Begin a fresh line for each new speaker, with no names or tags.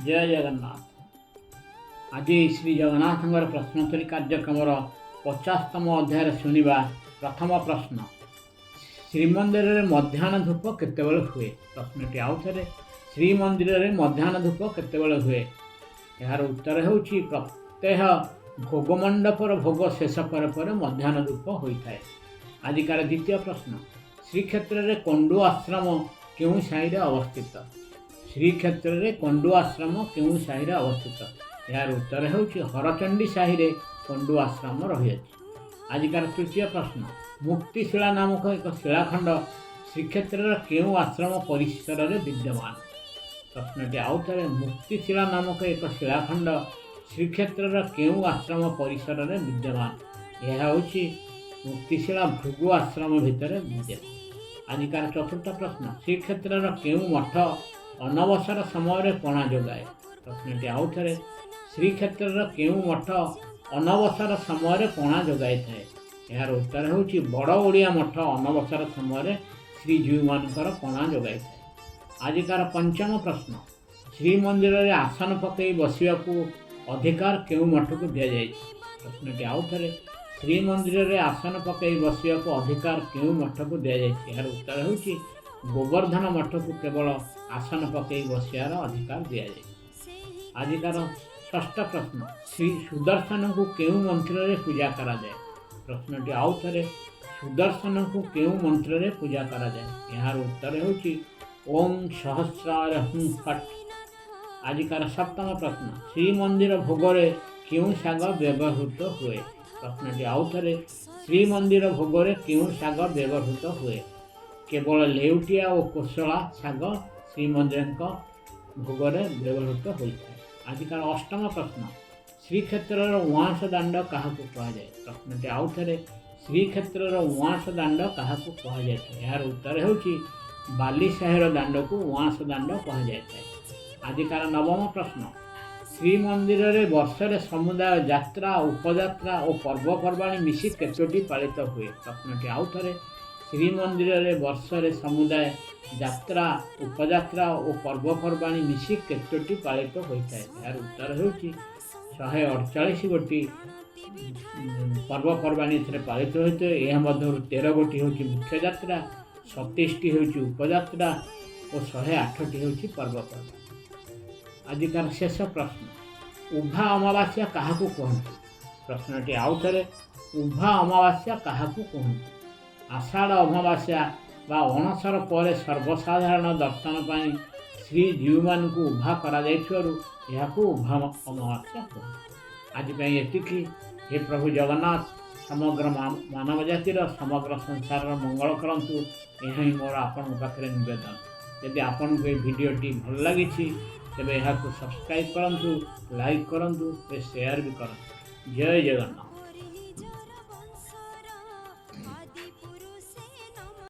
जय जगन्नाथ। आज श्री जगन्नाथ प्रश्नोत्तरी कार्यक्रम 50तम अध्याय शुणा। प्रथम प्रश्न, श्रीमंदिर में मध्याह्न धूप केतेबेले हुए? प्रश्नटी आउ थे, श्रीमंदिर में मध्याह्न धूप केतेबेले हुए? यार उत्तर होउछि प्रत्यह भोगमंडपर भोग शेष पर मध्याह्न धूप होता है। आजिकार द्वितीय प्रश्न, श्रीक्षेत्र में कंडु आश्रम क्यों साहिरे अवस्थित? श्रीक्षेत्र में कंडु आश्रम क्यों साहिरे अवस्थित? यार उत्तर होउछि हरचंडी साहिरे कंडु आश्रम रही। आजिकार तृतीय प्रश्न, मुक्तिशिला नामक एक शिलाखंड श्रीक्षेत्र क्यों आश्रम परिसर में विद्यमान? प्रश्नटी आउ थे, मुक्तिशिला नामक एक शिलाखंड श्रीक्षेत्र क्यों आश्रम परिसर में विद्यमान? यह होउछि मुक्तिशिला भृगु आश्रम भितर विद्यमान। आजिकार चतुर्थ प्रश्न, श्रीक्षेत्र क्यों मठ अनवसर समय पणा जोगाए? प्रश्नटी आउ थे, श्रीक्षेत्र क्यों मठ अनवसर समय पणा जोगाई थाए? यार उत्तर होउछि बड़ ओडिया मठ अनवसर समय श्रीजीव मानकर पणा जोगाई थाए। आजिकार पंचम प्रश्न, श्रीमंदिर में आसन पकई बसिया अधिकार क्यों मठ को दि जाए? प्रश्नटी आउ थे, श्रीमंदिर में आसन पकई बसिया अधिकार क्यों मठ को दि जाए? यार उत्तर होउछि गोवर्धन मठ को केवल आसन पकई बसियार अधिकार दि जाए। आजिकार षष्ठ प्रश्न, श्री सुदर्शन को क्यों मंत्र रे पूजा करा जाए? प्रश्नटी आउ थे, सुदर्शन को क्यों मंत्र रे पूजा करा जाए? यार उत्तर होउछि ओम सहस्रार हुं फट। आजिकार सप्तम प्रश्न, श्रीमंदिर भोगरे क्यों शाग व्यवहृत हुए? प्रश्नटी आउ थे, श्रीमंदिर भोगरे क्यों शाग व्यवहृत हुए? केवल लेउटिया और कोशला शाग श्रीमंदिर भोगरे व्यवहृत होता है। आजिकार अष्टम प्रश्न, श्रीक्षेत्र उआंस दाण्ड क्या कहुए? प्रश्नटी आउ थे, श्रीक्षेत्र उआंस दाण्ड क्या कहुए? यार उत्तर होउछि बालीसाहिर दाण्ड को उआंस दाण्ड कहुए। आजिकार नवम प्रश्न, श्रीमंदिर में वर्षे समुदाय यात्रा उपयात्रा और पर्वपर्वाणी मिसी केतोटी पालित हुए? प्रश्नटी आउ थे, श्रीमंदिर में वर्षे समुदाय यात्रा उपयात्रा और पर्वपर्वाणी मिसी केतोटी पालित होता है? यार उत्तर होउछि 148 गोटी पर्वपर्वाणी पालित होता है। यह मध्य 13 गोटी होउछि मुख्य यात्रा, 27टी होउछि उपयात्रा और 108टी होउछि पर्वपर्वाणी। आजिकार शेष प्रश्न, उभा अमावास्या क्या कहते? प्रश्नटी आउ थे, उभा अमावास्या क्या कहते? आषाढ़ अमावास्या बा अणसर पर सर्वसाधारण दर्शन पाई श्रीजीव मान को उभा करा उभा अमावास्या कहते। आज एतिकी। हे प्रभु जगन्नाथ समग्र मानव जातिर समग्र संसार मंगल करंतु, यह ही मोर आपण पाखे निवेदन। यदि आपन को भिडियोटी भल लगी तेरे यहाँ सब्सक्राइब करंतु, लाइक करंतु, शेयर भी करंतु। जय जगन्नाथ।